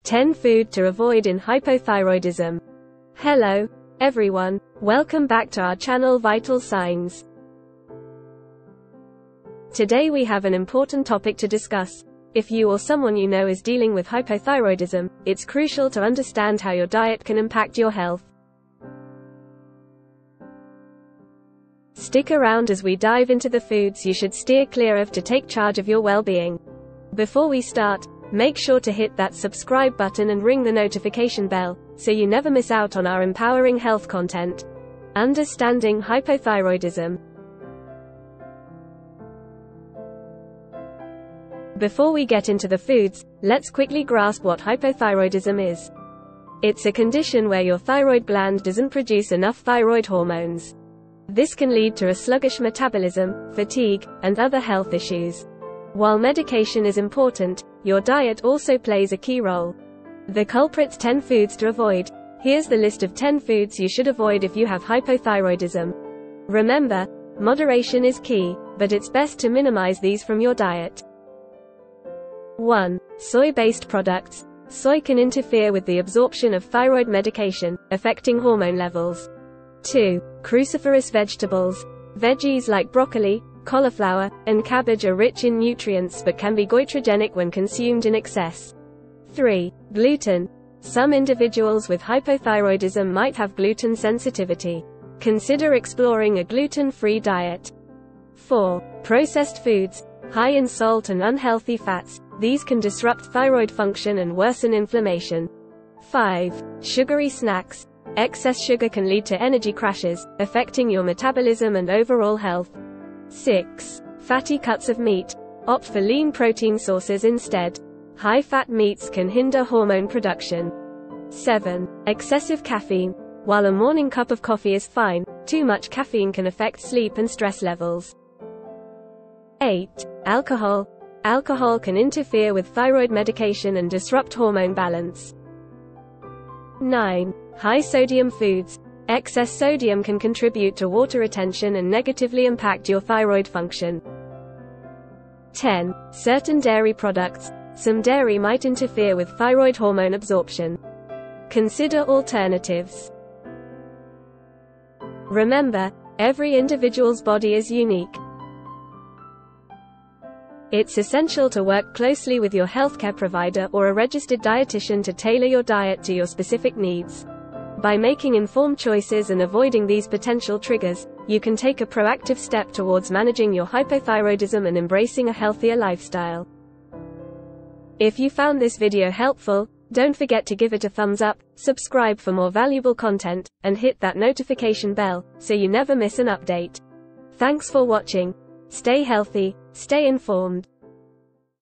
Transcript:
10 Food to Avoid in Hypothyroidism. Hello, everyone. Welcome back to our channel Vital Signs. Today we have an important topic to discuss. If you or someone you know is dealing with hypothyroidism, it's crucial to understand how your diet can impact your health. Stick around as we dive into the foods you should steer clear of to take charge of your well-being. Before we start, make sure to hit that subscribe button and ring the notification bell, so you never miss out on our empowering health content. Understanding hypothyroidism. Before we get into the foods, let's quickly grasp what hypothyroidism is. It's a condition where your thyroid gland doesn't produce enough thyroid hormones. This can lead to a sluggish metabolism, fatigue, and other health issues. While medication is important, your diet also plays a key role. The culprit's 10 foods to avoid. Here's the list of 10 foods you should avoid if you have hypothyroidism. Remember, moderation is key, but it's best to minimize these from your diet. 1. Soy-based products. Soy can interfere with the absorption of thyroid medication, affecting hormone levels. 2. Cruciferous vegetables. Veggies like broccoli, cauliflower, and cabbage are rich in nutrients but can be goitrogenic when consumed in excess. 3. Gluten. Some individuals with hypothyroidism might have gluten sensitivity. Consider exploring a gluten-free diet. 4. Processed foods. High in salt and unhealthy fats, these can disrupt thyroid function and worsen inflammation. 5. Sugary snacks. Excess sugar can lead to energy crashes, affecting your metabolism and overall health. 6. Fatty cuts of meat. Opt for lean protein sources instead. High-fat meats can hinder hormone production. 7. Excessive caffeine. While a morning cup of coffee is fine, too much caffeine can affect sleep and stress levels. 8. Alcohol. Alcohol can interfere with thyroid medication and disrupt hormone balance. 9. High-sodium foods. Excess sodium can contribute to water retention and negatively impact your thyroid function. 10. Certain dairy products. Some dairy might interfere with thyroid hormone absorption. Consider alternatives. Remember, every individual's body is unique. It's essential to work closely with your healthcare provider or a registered dietitian to tailor your diet to your specific needs. By making informed choices and avoiding these potential triggers, you can take a proactive step towards managing your hypothyroidism and embracing a healthier lifestyle. If you found this video helpful, don't forget to give it a thumbs up, subscribe for more valuable content, and hit that notification bell, so you never miss an update. Thanks for watching. Stay healthy, stay informed.